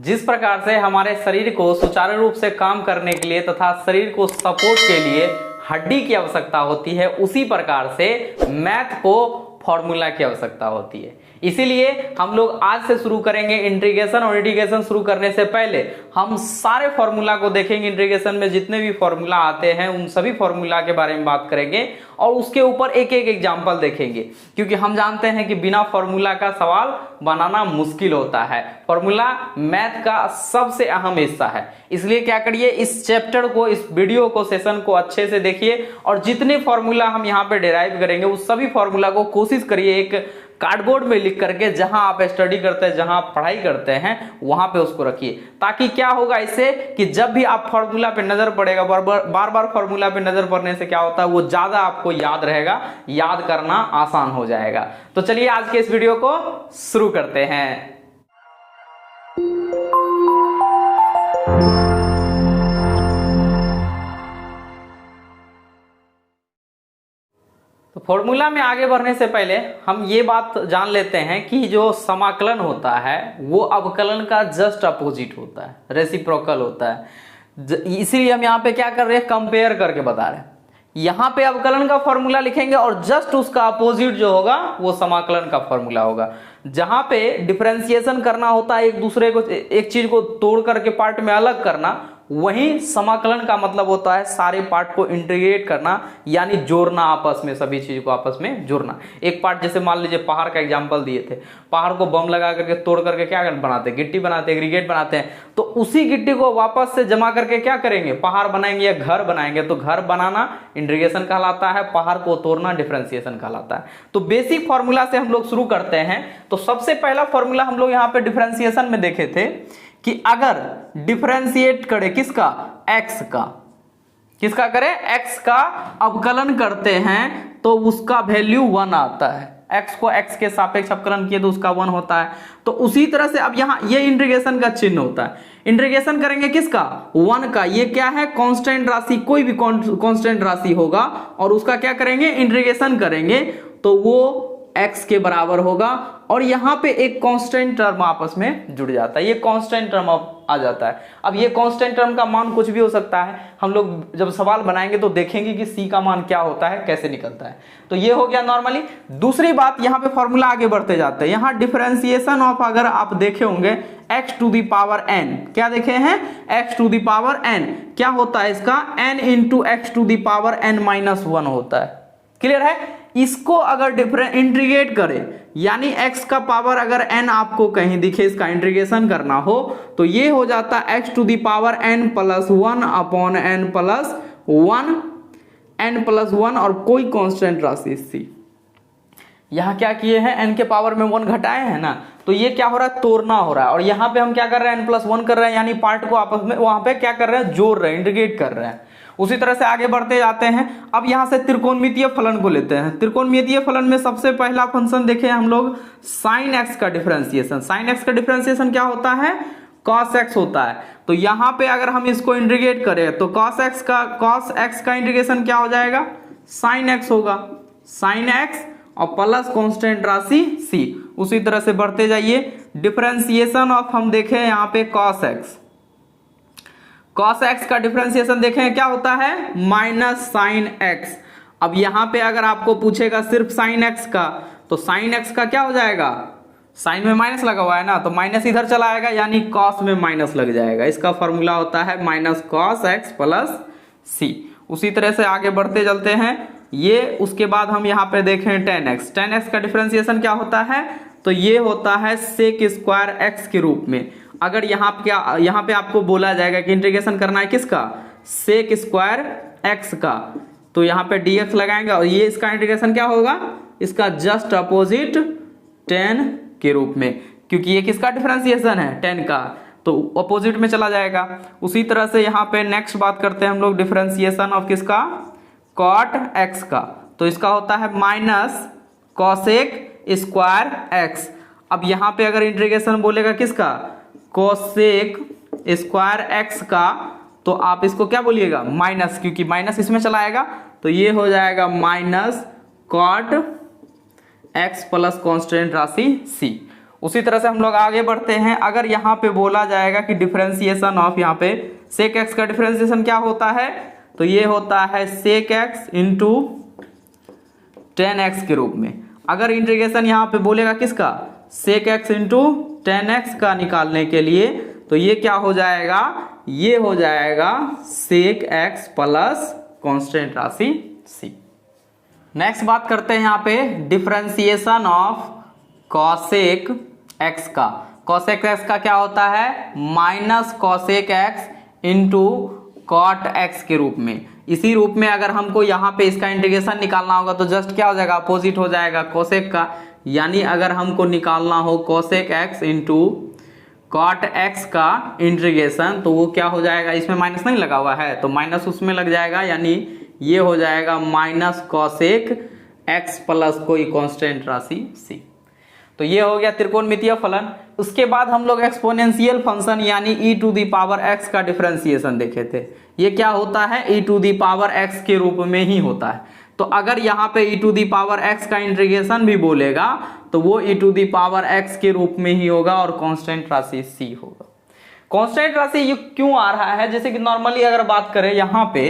जिस प्रकार से हमारे शरीर को सुचारू रूप से काम करने के लिए तथा शरीर को सपोर्ट के लिए हड्डी की आवश्यकता होती है, उसी प्रकार से मैथ को फॉर्मूला की आवश्यकता होती है। इसीलिए हम लोग आज से शुरू करेंगे इंटीग्रेशन, और इंटीग्रेशन शुरू करने से पहले हम सारे फॉर्मूला को देखेंगे। इंटीग्रेशन में जितने भी फॉर्मूला आते हैं उन सभी फॉर्मूला के बारे में बात करेंगे और उसके ऊपर एक एक एग्जाम्पल देखेंगे, क्योंकि हम जानते हैं कि बिना फॉर्मूला का सवाल बनाना मुश्किल होता है। फॉर्मूला मैथ का सबसे अहम हिस्सा है, इसलिए क्या करिए, इस चैप्टर को, इस वीडियो को, सेशन को अच्छे से देखिए और जितने फॉर्मूला हम यहाँ पे डिराइव करेंगे उस सभी फॉर्मूला को कोशिश करिए एक कार्डबोर्ड में लिख करके, जहां आप स्टडी करते हैं, जहां आप पढ़ाई करते हैं, वहां पे उसको रखिए। ताकि क्या होगा इससे कि जब भी आप फॉर्मूला पे नजर पड़ेगा, बार बार फॉर्मूला पे नजर पड़ने से क्या होता है, वो ज्यादा आपको याद रहेगा, याद करना आसान हो जाएगा। तो चलिए आज के इस वीडियो को शुरू करते हैं। तो फॉर्मूला में आगे बढ़ने से पहले हम ये बात जान लेते हैं कि जो समाकलन होता है वो अवकलन का जस्ट अपोजिट होता है, रेसिप्रोकल होता है। इसीलिए हम यहाँ पे क्या कर रहे हैं, कंपेयर करके बता रहे हैं। यहाँ पे अवकलन का फॉर्मूला लिखेंगे और जस्ट उसका अपोजिट जो होगा वो समाकलन का फॉर्मूला होगा। जहां पे डिफरेंशिएशन करना होता है, एक दूसरे को, एक चीज को तोड़ करके पार्ट में अलग करना, वहीं समाकलन का मतलब होता है सारे पार्ट को इंटीग्रेट करना, यानी जोड़ना, आपस में सभी चीज को आपस में जोड़ना। एक पार्ट, जैसे मान लीजिए पहाड़ का एग्जांपल दिए थे, पहाड़ को बम लगा करके तोड़ करके क्या बनाते हैं, गिट्टी बनाते हैं, एग्रीगेट बनाते हैं। तो उसी गिट्टी को वापस से जमा करके क्या करेंगे, पहाड़ बनाएंगे या घर बनाएंगे। तो घर बनाना इंटीग्रेशन कहलाता है, पहाड़ को तोड़ना डिफरेंशिएशन कहलाता है। तो बेसिक फॉर्मूला से हम लोग शुरू करते हैं। तो सबसे पहला फॉर्मूला हम लोग यहाँ पे डिफरेंशिएशन में देखे थे कि अगर डिफरेंशिएट करें किसका, x का, किसका करें, x का अवकलन करते हैं तो उसका वैल्यू 1 आता है। x को x के सापेक्ष अवकलन किए तो उसका 1 होता है। तो उसी तरह से अब यहाँ ये इंटीग्रेशन का चिन्ह होता है। इंटीग्रेशन करेंगे किसका, 1 का। ये क्या है, कांस्टेंट राशि, कोई भी कांस्टेंट राशि होगा और उसका क्या करेंगे, इंटीग्रेशन करेंगे तो वो x के बराबर होगा। और यहां पे एक कांस्टेंट टर्म आपस में जुड़ जाता है, ये कांस्टेंट टर्म आ जाता है। अब ये कांस्टेंट टर्म का मान कुछ भी हो सकता है। हम लोग जब सवाल बनाएंगे तो देखेंगे कि c का मान क्या होता है, कैसे निकलता है। तो ये हो गया नॉर्मली। दूसरी बात, यहाँ पे फॉर्मूला आगे बढ़ते जाते हैं। यहाँ डिफरेंशिएशन ऑफ, अगर आप देखे होंगे, x to the power n, क्या देखे हैं, x to the power n, क्या होता है इसका, n into x to the power n minus 1 होता है। क्लियर है। इसको अगर इंटीग्रेट करें, यानी x का पावर अगर n आपको कहीं दिखे, इसका इंटीग्रेशन करना हो तो ये हो जाता है x to the power n plus 1 upon n plus 1, n plus 1 और कोई कांस्टेंट राशि c। यहां क्या किए हैं, n के पावर में 1 घटाए हैं ना, तो ये क्या हो रहा है, तोड़ना हो रहा है। और यहाँ पे हम क्या कर रहे हैं, n प्लस 1 कर रहे हैं, यानी पार्ट को आपस में वहां पे क्या कर रहे हैं, जोड़ रहे हैं, इंटीग्रेट कर रहे हैं। उसी तरह से आगे बढ़ते जाते हैं। अब यहां से त्रिकोणमितीय फलन को लेते हैं। त्रिकोणमितीय फलन में सबसे पहला फंक्शन देखे हम लोग, साइन एक्स का डिफरेंशिएशन। साइन एक्स का डिफरेंशिएशन क्या होता है, कॉस एक्स होता है। तो यहां पे अगर हम इसको इंटीग्रेट करें तो कॉस एक्स का इंटीग्रेशन क्या हो जाएगा, साइन एक्स होगा, साइन एक्स और प्लस कांस्टेंट राशि c। उसी तरह से बढ़ते जाइए, डिफरेंशिएशन ऑफ हम देखें यहाँ पे कॉस एक्स, कॉस एक्स का डिफरेंशिएशन देखें क्या होता है, माइनस साइन एक्स। अब यहां पे अगर आपको पूछेगा सिर्फ साइन एक्स का, तो साइन एक्स का क्या हो जाएगा, साइन में माइनस लगा हुआ है ना, तो माइनस इधर चला आएगा, यानी कॉस में माइनस लग जाएगा। इसका फॉर्मूला होता है माइनस कॉस एक्स प्लस सी। उसी तरह से आगे बढ़ते चलते हैं। ये उसके बाद हम यहाँ पे देखें टेन एक्स। टेन एक्स का डिफरेंशिएशन क्या होता है, तो ये होता है सेक स्क्वायर एक्स के रूप में। अगर यहाँ पे आपको बोला जाएगा कि इंटीग्रेशन करना है किसका, सेक स्क्वायर एक्स का, तो यहाँ पे dx लगाएंगे और ये इसका इंटीग्रेशन क्या होगा, इसका जस्ट अपोजिट टेन के रूप में, क्योंकि ये किसका डिफरेंशिएशन है, टेन का, तो अपोजिट में चला जाएगा। उसी तरह से यहाँ पे नेक्स्ट बात करते हैं हम लोग डिफरेंशिएशन ऑफ किसका, कॉट एक्स का। तो इसका होता है माइनस कॉसेक स्क्वायर एक्स। अब यहाँ पे अगर इंटीग्रेशन बोलेगा किसका, कोसेक स्क्वायर एक्स का, तो आप इसको क्या बोलिएगा, माइनस, क्योंकि माइनस इसमें चला आएगा, तो ये हो जाएगा minus cot x plus constant राशि सी। उसी तरह से हम लोग आगे बढ़ते हैं। अगर यहाँ पे बोला जाएगा कि डिफरेंशिएशन ऑफ, यहाँ पे सेक एक्स का डिफरेंशिएशन क्या होता है, तो ये होता है sec x into tan x के रूप में। अगर इंटीग्रेशन यहाँ पे बोलेगा किसका, sec x into tan x का निकालने के लिए, तो ये क्या हो जाएगा, ये हो जाएगा सेक एक्स प्लस कांस्टेंट राशि सी। नेक्स्ट बात करते हैं यहाँ पे डिफरेंशिएशन ऑफ कॉसेक एक्स का। कॉसेक एक्स का क्या होता है, minus cosec x into cot x के रूप में। इसी रूप में अगर हमको यहाँ पे इसका इंटीग्रेशन निकालना होगा तो जस्ट क्या हो जाएगा, अपोजिट हो जाएगा कोसेक का। यानी अगर हमको निकालना हो cosec x into cot x का इंटीग्रेशन, तो वो क्या हो जाएगा, इसमें माइनस नहीं लगा हुआ है तो माइनस उसमें लग जाएगा, यानी ये हो जाएगा माइनस कॉसेक एक्स प्लस कोई कांस्टेंट राशि सी। तो ये हो गया त्रिकोणमितीय फलन। उसके बाद हम लोग एक्सपोनेंशियल फंक्शन यानी ई टू दी पावर एक्स का डिफरेंशिएशन देखे थे। ये क्या होता है, ई टू दी पावर एक्स के रूप में ही होता है। तो अगर यहाँ पे e to the power x का इंटीग्रेशन भी बोलेगा तो वो ई टू दी पावर एक्स के रूप में ही होगा और कांस्टेंट राशि सी होगा। कांस्टेंट राशि ये क्यों आ रहा है, जैसे कि नॉर्मली अगर बात करें यहाँ पे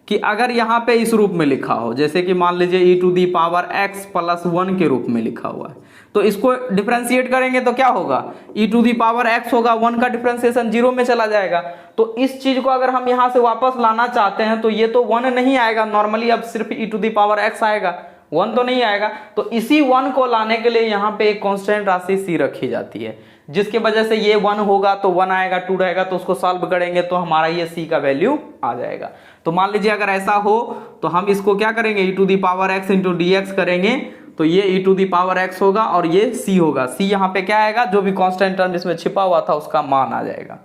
कि अगर यहाँ पे इस रूप में लिखा हो, जैसे कि मान लीजिए e to the power x plus 1 के रूप में लिखा हुआ है, तो इसको डिफरेंशिएट करेंगे तो क्या होगा, e to the power x होगा, 1 का डिफरेंशिएशन 0 में चला जाएगा। तो इस चीज को अगर हम यहाँ से वापस लाना चाहते हैं तो ये तो 1 नहीं आएगा, नॉर्मली अब सिर्फ ई टू दी पावर एक्स आएगा, 1 तो नहीं आएगा। तो इसी 1 को लाने के लिए यहाँ पे एक कांस्टेंट राशि सी रखी जाती है, जिसके वजह से ये 1 होगा तो 1 आएगा, 2 रहेगा तो उसको सॉल्व करेंगे तो हमारा ये सी का वैल्यू आ जाएगा। तो मान लीजिए अगर ऐसा हो तो हम इसको क्या करेंगे, e to the power x into d x करेंगे, तो ये e to the power x होगा और ये सी होगा। सी यहाँ पे क्या आएगा, जो भी कांस्टेंट टर्म इसमें छिपा हुआ था उसका मान आ जाएगा।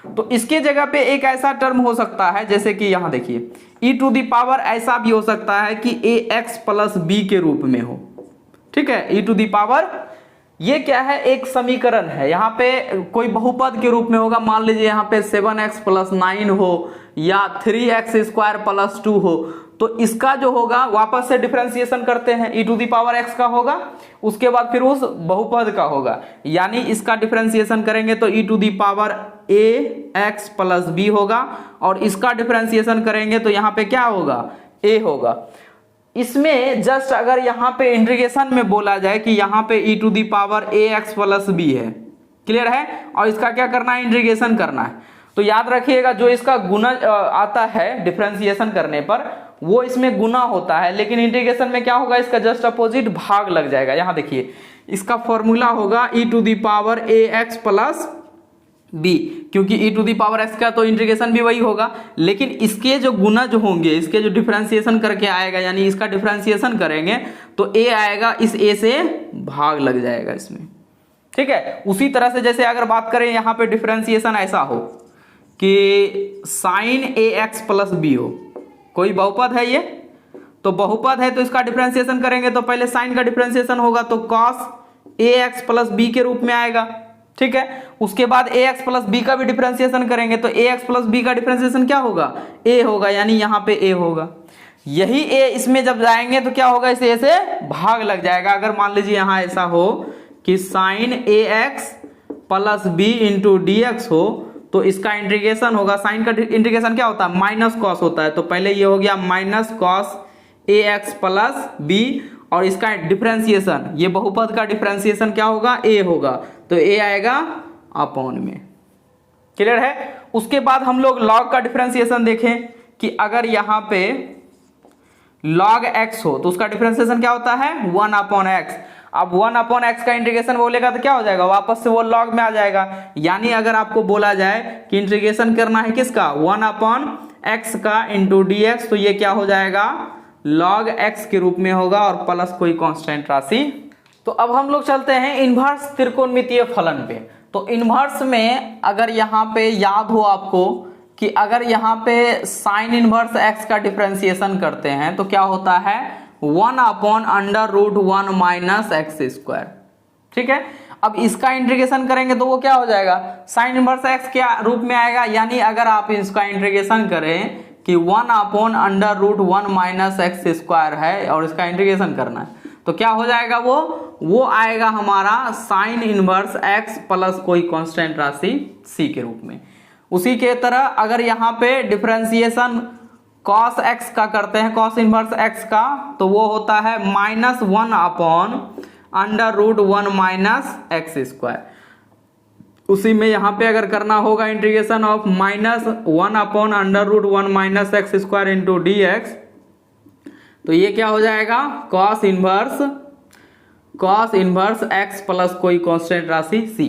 तो इसके जगह पे एक ऐसा टर्म हो सकता है, जैसे कि यहाँ देखिए ई टू दी पावर ऐसा भी हो सकता है कि ए एक्स प्लस बी के रूप में हो। ठीक है, ई टू दी पावर ये क्या है, एक समीकरण है, यहाँ पे कोई बहुपद के रूप में होगा। मान लीजिए यहाँ पे 7x प्लस 9 हो या 3x स्क्वायर प्लस 2 हो, तो इसका जो होगा वापस से डिफरेंशिएशन करते हैं, ई टू दी पावर एक्स का होगा, उसके बाद फिर उस बहुपद का होगा, यानी इसका डिफरेंशिएशन करेंगे तो e to the power a x plus b होगा, और इसका डिफरेंशिएशन करेंगे तो यहाँ पे क्या होगा, ए होगा। इसमें जस्ट अगर यहाँ पे इंटीग्रेशन में बोला जाए कि यहाँ पे e to the power a x plus b है, क्लियर है, और इसका क्या करना है, इंटीग्रेशन करना है, तो याद रखिएगा जो इसका गुना आता है डिफरेंशिएशन करने पर वो इसमें गुना होता है, लेकिन इंटीग्रेशन में क्या होगा, इसका जस्ट अपोजिट भाग लग जाएगा। यहाँ देखिए इसका फॉर्मूला होगा e to the power a x plus b, क्योंकि e to the power x का तो इंटीग्रेशन भी वही होगा, लेकिन इसके जो गुना जो होंगे, इसके जो डिफरेंशिएशन करके आएगा, यानी इसका डिफरेंशिएशन करेंगे तो ए आएगा, इस ए से भाग लग जाएगा इसमें। ठीक है, उसी तरह से जैसे अगर बात करें यहाँ पे डिफरेंशिएशन ऐसा हो कि sine a x plus B हो, कोई बहुपद है ये, तो बहुपद है तो इसका डिफरेंशिएशन करेंगे तो पहले साइन का डिफरेंशिएशन होगा तो cos A x plus B के रूप में आएगा। ठीक है, उसके बाद ए एक्स प्लस बी का भी डिफरेंशिएशन करेंगे तो ए एक्स प्लस बी का डिफरेंशिएशन क्या होगा, ए होगा, यानी यहाँ पे ए होगा। यही ए इसमें जब जाएंगे तो क्या होगा, इस ए से भाग लग जाएगा। अगर मान लीजिए यहाँ ऐसा हो कि sine a x plus b into d x हो, तो इसका इंटीग्रेशन होगा, साइन का इंटीग्रेशन क्या होता है, माइनस कॉस होता है, तो पहले ये हो गया minus cos A x plus B, और इसका डिफरेंशिएशन, ये बहुपद का डिफरेंशिएशन क्या होगा, ए होगा, तो ए आएगा अपॉन में। क्लियर है। उसके बाद हम लोग लॉग का डिफरेंशिएशन देखें कि अगर यहाँ पे log x हो तो उसका डिफरेंशिएशन क्या होता है, 1 अपॉन एक्स। अब 1 अपॉन एक्स का इंटीग्रेशन बोलेगा तो क्या हो जाएगा, वापस से वो log में आ जाएगा। यानी अगर आपको बोला जाए कि इंटीग्रेशन करना है किसका, 1 अपॉन एक्स का इंटू डी एक्स, तो ये क्या हो जाएगा, log x के रूप में होगा और प्लस कोई कांस्टेंट राशि। तो अब हम लोग चलते हैं इन्वर्स त्रिकोणमितीय फलन पे। तो इन्वर्स में अगर यहाँ पे याद हो आपको कि अगर यहाँ पे साइन इनवर्स x का डिफरेंशिएशन करते हैं तो क्या होता है, 1 upon under root 1 minus x square. ठीक है, अब इसका इंटीग्रेशन करेंगे तो वो क्या हो जाएगा, साइन इनवर्स x के रूप में आएगा। यानी अगर आप इसका इंटीग्रेशन करें कि 1 upon under root 1 minus x square है और इसका इंटीग्रेशन करना है, तो क्या हो जाएगा वो आएगा हमारा साइन इनवर्स x प्लस कोई कांस्टेंट राशि c के रूप में। उसी के तरह अगर यहाँ पे डिफरेंशिएशन cos x का करते हैं, cos इनवर्स x का, तो वो होता है -1 upon under root 1 minus x square. उसी में यहाँ पे अगर करना होगा integration of -1 upon under root 1 minus x square into d x, तो ये क्या हो जाएगा cos इनवर्स x प्लस कोई कांस्टेंट राशि c।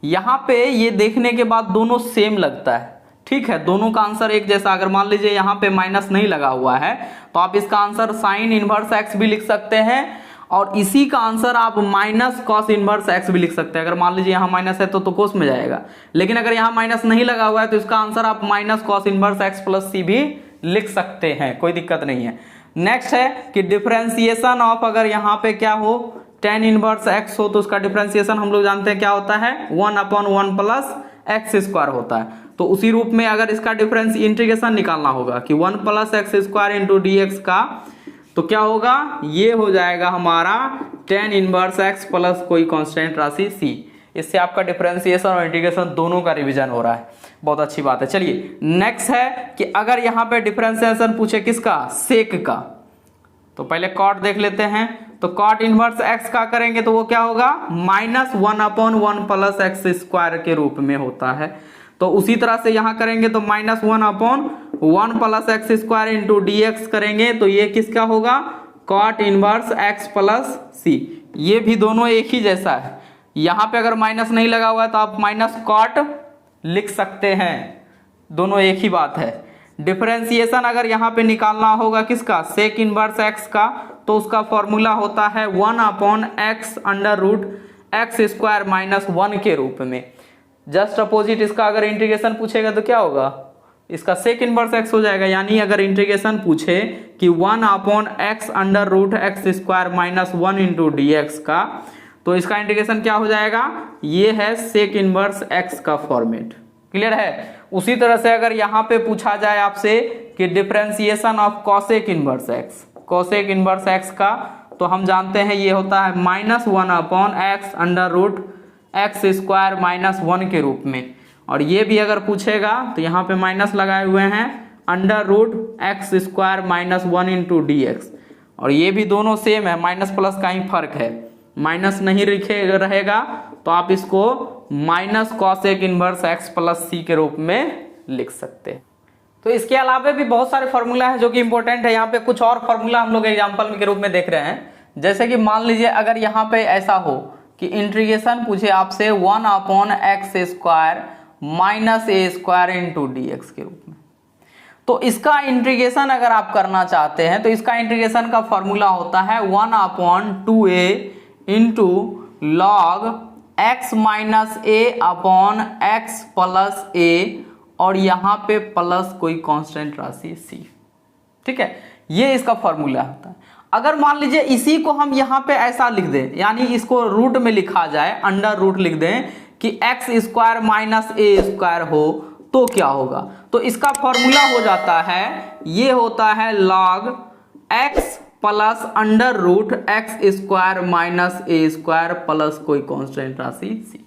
यहाँ पे ये देखने के बाद दोनों सेम लगता है, ठीक है, दोनों का आंसर एक जैसा। अगर मान लीजिए यहाँ पे माइनस नहीं लगा हुआ है तो आप इसका आंसर साइन इनवर्स x भी लिख सकते हैं, और इसी का आंसर आप माइनस कॉस इनवर्स x भी लिख सकते हैं। अगर मान लीजिए यहाँ माइनस है तो कोस में जाएगा, लेकिन अगर यहाँ माइनस नहीं लगा हुआ है तो इसका आंसर आप minus cos inverse x plus c भी लिख सकते हैं, कोई दिक्कत नहीं है। नेक्स्ट है कि डिफरेंशिएशन ऑफ, अगर यहाँ पे क्या हो tan इनवर्स x हो तो उसका डिफरेंशिएशन हम लोग जानते हैं क्या होता है 1 अपॉन 1 प्लस एक्स स्क्वायर होता है। तो उसी रूप में अगर इसका डिफरेंस इंटीग्रेशन निकालना होगा कि 1 plus x square into d x का, तो क्या होगा, ये हो जाएगा हमारा tan इनवर्स x प्लस कोई कांस्टेंट राशि c। इससे आपका डिफरेंशिएशन और इंटीग्रेशन दोनों का रिवीजन हो रहा है, बहुत अच्छी बात है। चलिए नेक्स्ट है कि अगर यहाँ पे डिफरेंशिएशन पूछे किसका, सेक का, तो पहले कॉट देख लेते हैं। तो कॉट इनवर्स x का करेंगे तो वो क्या होगा -1 अपॉन 1 प्लस एक्स स्क्वायर के रूप में होता है। तो उसी तरह से यहाँ करेंगे तो -1 upon 1 plus x square into d x करेंगे तो ये किसका होगा cot inverse x plus c। ये भी दोनों एक ही जैसा है, यहाँ पे अगर माइनस नहीं लगा हुआ है तो आप माइनस कॉट लिख सकते हैं, दोनों एक ही बात है। डिफरेंशिएशन अगर यहाँ पे निकालना होगा किसका, सेक इनवर्स x का, तो उसका फॉर्मूला होता है 1 upon x under root x square minus 1 के रूप में। जस्ट अपोजिट इसका अगर इंटीग्रेशन पूछेगा तो क्या होगा, इसका सेक इनवर्स x हो जाएगा। यानी अगर इंटीग्रेशन पूछे कि 1 upon x under root x square minus 1 into d x का, तो इसका इंटीग्रेशन क्या हो जाएगा, ये है सेक इनवर्स x का फॉर्मेट। क्लियर है। उसी तरह से अगर यहाँ पे पूछा जाए आपसे कि differentiation of cosec inverse x, cosec inverse x का, तो हम जानते हैं ये होता है -1 upon x under root x square minus 1 के रूप में। और ये भी अगर पूछेगा तो यहाँ पे माइनस लगाए हुए हैं under root x square minus 1 into d x, और ये भी दोनों सेम है, माइनस प्लस का ही फर्क है, माइनस नहीं रहेगा तो आप इसको minus cosec inverse x plus c के रूप में लिख सकते हैं। तो इसके अलावा भी बहुत सारे फॉर्मूला है जो कि इंपॉर्टेंट है। यहाँ पे कुछ और फॉर्मूला हम लोग एग्जाम्पल के रूप में देख रहे हैं, जैसे कि मान लीजिए अगर यहाँ पे ऐसा हो कि इंटीग्रेशन पूछे आपसे 1 upon x square minus a square into d x के रूप में, तो इसका इंटीग्रेशन अगर आप करना चाहते हैं तो इसका इंटीग्रेशन का फॉर्मूला होता है 1 upon 2a into log x minus a upon x plus a, और यहाँ पे प्लस कोई कांस्टेंट राशि c। ठीक है, ये इसका फॉर्मूला होता है। अगर मान लीजिए इसी को हम यहाँ पे ऐसा लिख दें, यानी इसको रूट में लिखा जाए, अंडर रूट लिख दें कि x square minus a square हो, तो क्या होगा, तो इसका फॉर्मूला हो जाता है, ये होता है log x plus under root x square minus a square plus कोई कांस्टेंट राशि c।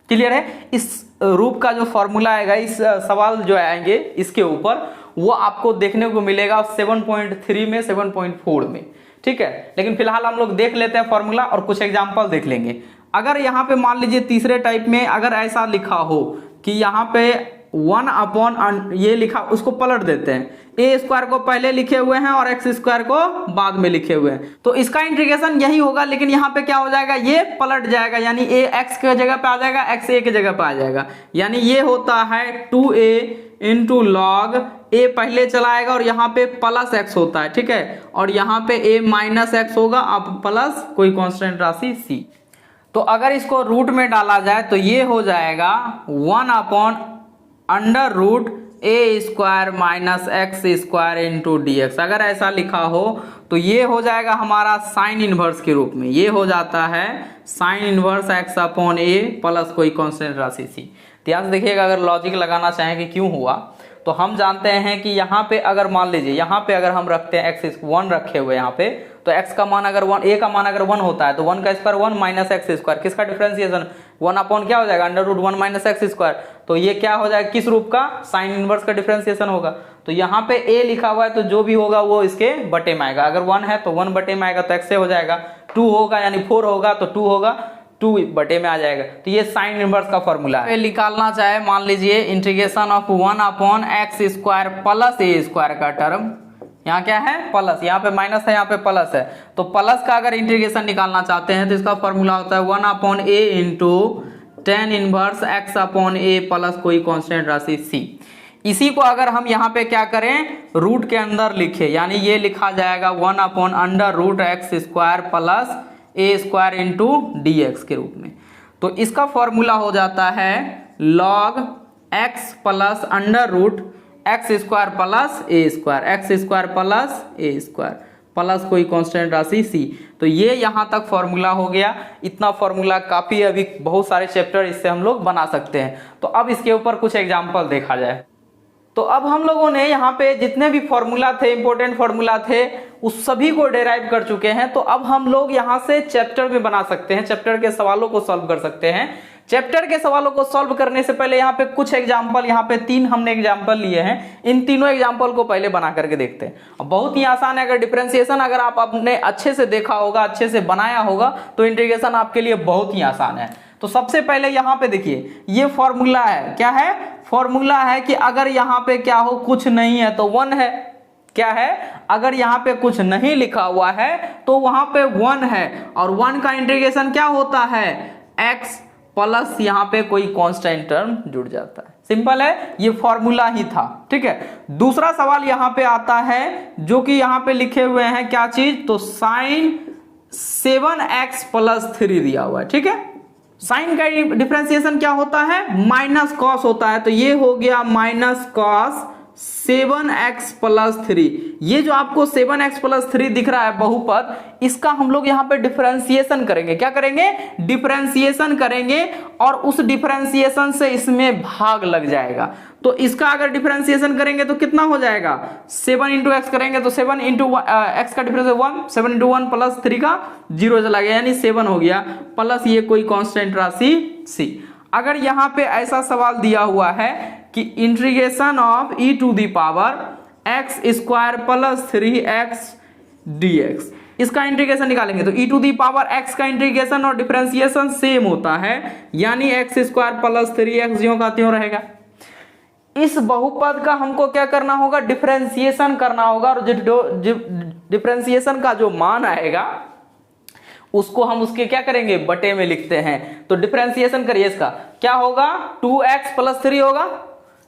क्लियर है। इस रूप का जो फॉर्मूला आएगा, इस सवाल जो आएंगे इसके ऊपर, वो आपको देखने को मिलेगा 7.3 में 7.4 में। ठीक है, लेकिन फिलहाल हम लोग देख लेते हैं फॉर्मूला और कुछ एग्जांपल देख लेंगे। अगर यहाँ पे मान लीजिए तीसरे टाइप में अगर ऐसा लिखा हो कि यहाँ पे 1 अपॉन ये लिखा, उसको पलट देते हैं, ए स्क्वायर को पहले लिखे हुए हैं और एक्स स्क्वायर को बाद में लिखे हुए हैं, तो इसका इंटीग्रेशन यही होगा, लेकिन यहाँ पे क्या हो जाएगा, ये पलट जाएगा, यानी ए एक्स के जगह पे आ जाएगा, एक्स ए के जगह पे आ जाएगा। यानी ये होता है 2a इंटू लॉग ए पहले चलाएगा और यहाँ पे प्लस एक्स होता है। ठीक है, और यहाँ पे ए माइनस एक्स होगा, अब प्लस कोई कांस्टेंट राशि c। तो अगर इसको रूट में डाला जाए तो ये हो जाएगा 1 upon under root a square minus x square into d x. अगर ऐसा लिखा हो तो ये हो जाएगा हमारा साइन इनवर्स के रूप में, ये हो जाता है sine inverse x upon a plus कोई कांस्टेंट राशि c। ध्यान से देखिएगा, अगर लॉजिक लगाना चाहें कि क्यों हुआ, तो हम जानते हैं कि यहाँ पे अगर मान लीजिए यहाँ पे अगर हम रखते हैं x1 रखे हुए यहाँ पे, तो x का मान अगर 1, a का मान अगर 1 होता है तो 1 का स्क्वायर 1 माइनस एक्स स्क्वायर, किसका डिफरेंशिएशन 1 अपॉन क्या हो जाएगा under root 1 minus x square. तो ये क्या हो जाएगा, किस रूप का, साइन इनवर्स का डिफरेंशिएशन होगा। तो यहाँ पे a लिखा हुआ है तो जो भी होगा वो इसके बटे में आएगा, अगर 1 है तो 1 बटे में आएगा तो x से हो जाएगा, 2 होगा यानी 4 होगा तो 2 होगा 2 बटे में आ जाएगा। तो ये साइन इनवर्स का फॉर्मूला है। निकालना चाहे मान लीजिए integration of 1 upon x square plus a square का टर्म, यहाँ क्या है प्लस, यहाँ पे माइनस है, यहाँ पे प्लस है, तो प्लस का अगर इंटीग्रेशन निकालना चाहते हैं तो इसका फॉर्मूला होता है 1 upon a into tan inverse x upon a plus कोई कांस्टेंट राशि सी। इसी को अगर हम यहाँ पे क्या करें रूट के अंदर लिखे, यानी ये लिखा जाएगा 1 upon under root x square plus a square into d x के रूप में। तो इसका फॉर्मूला हो जाता है log x plus under root x square plus a square, x square plus a square plus कोई कांस्टेंट राशि सी। तो ये यहाँ तक फॉर्मूला हो गया। इतना फॉर्मूला काफ़ी, अभी बहुत सारे चैप्टर इससे हम लोग बना सकते हैं। तो अब इसके ऊपर कुछ एग्जाम्पल देखा जाए। तो अब हम लोगों ने यहाँ पे जितने भी फॉर्मूला थे, इंपॉर्टेंट फॉर्मूला थे, उस सभी को डेराइव कर चुके हैं। तो अब हम लोग यहाँ से चैप्टर में बना सकते हैं, चैप्टर के सवालों को सॉल्व कर सकते हैं। चैप्टर के सवालों को सॉल्व करने से पहले यहाँ पे कुछ एग्जाम्पल, यहाँ पे 3 हमने एग्जाम्पल लिए हैं, इन तीनों एग्जाम्पल को पहले बना करके देखते हैं। अब बहुत ही आसान है, अगर डिफरेंशिएशन अगर आप अपने अच्छे से देखा होगा, अच्छे से बनाया होगा तो इंटीग्रेशन आपके लिए बहुत ही आसान है। तो सबसे पहले यहाँ पे देखिए ये फॉर्मूला है, क्या है, फॉर्मूला है कि अगर यहाँ पे क्या हो कुछ नहीं है तो 1 है, क्या है, अगर यहाँ पे कुछ नहीं लिखा हुआ है तो वहां पे 1 है, और 1 का इंटीग्रेशन क्या होता है x प्लस यहाँ पे कोई कांस्टेंट टर्म जुड़ जाता है। सिंपल है, ये फॉर्मूला ही था। ठीक है, दूसरा सवाल यहाँ पे आता है जो कि यहाँ पे लिखे हुए हैं क्या चीज, तो साइन 7x प्लस 3 दिया हुआ है। ठीक है, साइन का डिफरेंशिएशन क्या होता है, माइनस कॉस होता है, तो ये हो गया माइनस कॉस 7x प्लस 3। ये जो आपको 7x प्लस 3 दिख रहा है बहुपद, इसका हम लोग यहाँ पे डिफरेंशिएशन करेंगे। क्या करेंगे, डिफरेंशिएशन करेंगे, और उस डिफरेंशिएशन से इसमें भाग लग जाएगा। तो इसका अगर डिफरेंशिएशन करेंगे तो कितना हो जाएगा, 7 इंटू एक्स करेंगे तो 7 इंटू एक्स का डिफरेंस 1, 7 इंटू 1 प्लस 3 का 0 चला गया, यानी 7 हो गया, प्लस ये कोई कांस्टेंट राशि सी। अगर यहाँ पे ऐसा सवाल दिया हुआ है कि integration of e to the power x square plus 3x dx, इसका इंटीग्रेशन निकालेंगे तो e to the power x का इंटीग्रेशन और डिफरेंशिएशन सेम होता है, यानी एक्स स्क्वायर प्लस 3x ज्यों का त्यों रहेगा। इस बहुपद का हमको क्या करना होगा, डिफरेंशिएशन करना होगा, और डिफरेंशिएशन का जो मान आएगा उसको हम उसके क्या करेंगे, बटे में लिखते हैं। तो डिफरेंशिएशन करिए, इसका क्या होगा 2x प्लस 3 होगा,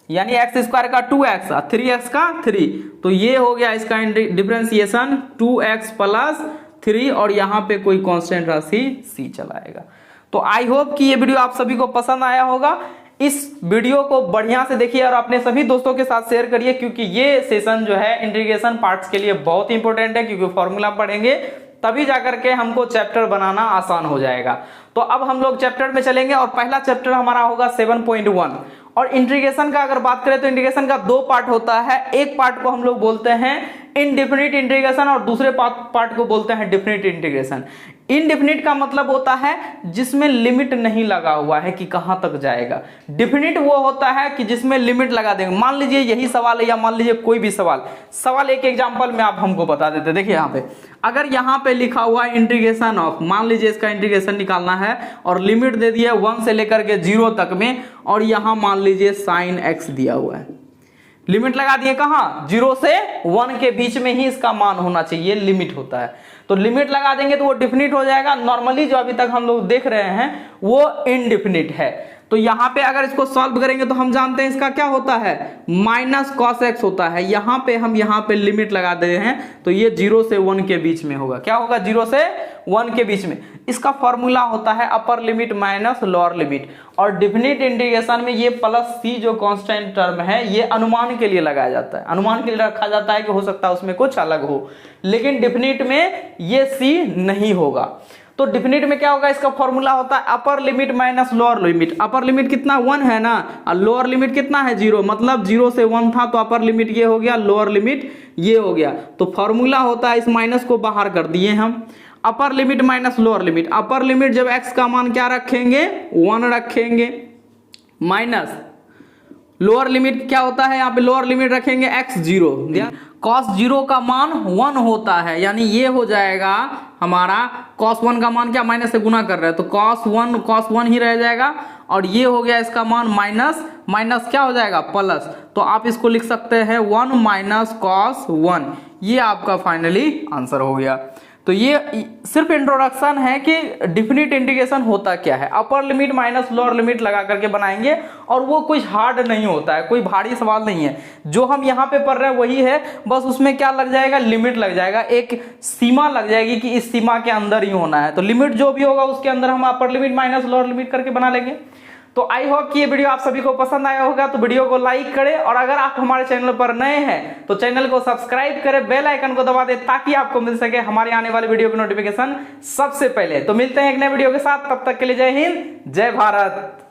यानी एक्स स्क्वायर का 2x, 3x का 3, तो ये हो गया इसका डिफरेंशिएशन 2x प्लस 3, और यहाँ पे कोई कांस्टेंट राशि c चलाएगा। तो आई होप कि ये वीडियो आप सभी को पसंद आया होगा। इस वीडियो को बढ़िया से देखिए और अपने सभी दोस्तों के साथ शेयर करिए, क्योंकि ये सेशन जो है इंटीग्रेशन पार्ट्स के लिए बहुत इंपॉर्टेंट है, क्योंकि फॉर्मूला पढ़ेंगे तभी जाकर के हमको चैप्टर बनाना आसान हो जाएगा। तो अब हम लोग चैप्टर में चलेंगे, और पहला चैप्टर हमारा होगा 7.1। और इंटीग्रेशन का अगर बात करें तो इंटीग्रेशन का 2 पार्ट होता है। एक पार्ट को हम लोग बोलते हैं इनडिफिनिट इंटीग्रेशन, और दूसरे पार्ट को बोलते हैं डिफिनिट इंटीग्रेशन। इनडिफिनिट का मतलब होता है जिसमें लिमिट नहीं लगा हुआ है कि कहां तक जाएगा। डिफिनिट वो होता है कि जिसमें लिमिट लगा देंगे। मान लीजिए यही सवाल है, या मान लीजिए कोई भी सवाल एक एग्जांपल में आप हमको बता देते। देखिए यहाँ पे अगर यहाँ पे लिखा हुआ है इंटीग्रेशन ऑफ, मान लीजिए इसका इंटीग्रेशन निकालना है और लिमिट दे दिया 1 से लेकर के 0 तक में, और यहाँ मान लीजिए साइन x दिया हुआ है, लिमिट लगा दिए कहाँ, 0 से 1 के बीच में ही इसका मान होना चाहिए, लिमिट होता है। तो लिमिट लगा देंगे तो वो डिफिनिट हो जाएगा। नॉर्मली जो अभी तक हम लोग देख रहे हैं वो इनडिफिनिट है। तो यहाँ पे अगर इसको सॉल्व करेंगे तो हम जानते हैं इसका क्या होता है, माइनस कॉस एक्स होता है। यहाँ पे हम यहाँ पे लिमिट लगा दे रहे हैं तो ये 0 से 1 के बीच में होगा। क्या होगा, 0 से 1 के बीच में। इसका फॉर्मूला होता है upper limit minus lower limit. और डिफिनिट इंटीग्रेशन में ये प्लस सी जो कांस्टेंट टर्म है ये अनुमान के लिए लगाया जाता है, अनुमान के लिए रखा जाता है कि हो सकता है उसमें कुछ अलग हो, लेकिन डिफिनिट में ये सी नहीं होगा। तो डिफिनिट में क्या होगा, इसका फॉर्मूला होता है upper limit minus lower limit. Upper limit कितना 1 है ना, और लोअर लिमिट कितना है 0, मतलब 0 से 1 था तो अपर लिमिट ये हो गया, लोअर लिमिट ये हो गया। तो फॉर्मूला होता है, इस माइनस को बाहर कर दिए हम, upper limit minus lower limit. Upper limit जब x का मान क्या रखेंगे 1 रखेंगे, माइनस लोअर लिमिट क्या होता है, यहाँ पे लोअर लिमिट रखेंगे x 0, cos 0 का मान 1 होता है, यानी ये हो जाएगा हमारा cos 1 का मान क्या माइनस से गुना कर रहे हैं तो cos 1 ही रह जाएगा, और ये हो गया इसका मान माइनस, माइनस क्या हो जाएगा प्लस, तो आप इसको लिख सकते हैं 1 माइनस cos 1, ये आपका फाइनली आंसर हो गया। तो ये सिर्फ इंट्रोडक्शन है कि डिफिनिट इंटीग्रेशन होता क्या है, upper limit minus lower limit लगा करके बनाएंगे, और वो कुछ हार्ड नहीं होता है, कोई भारी सवाल नहीं है। जो हम यहाँ पे पढ़ रहे हैं वही है, बस उसमें क्या लग जाएगा, लिमिट लग जाएगा, एक सीमा लग जाएगी कि इस सीमा के अंदर ही होना है। तो लिमिट जो भी होगा उसके अंदर हम upper limit minus lower limit करके बना लेंगे। तो आई होप कि ये वीडियो आप सभी को पसंद आया होगा, तो वीडियो को लाइक करें, और अगर आप हमारे चैनल पर नए हैं तो चैनल को सब्सक्राइब करें, बेल आइकन को दबा दें ताकि आपको मिल सके हमारे आने वाले वीडियो की नोटिफिकेशन सबसे पहले। तो मिलते हैं एक नए वीडियो के साथ, तब तक के लिए जय हिंद, जय भारत।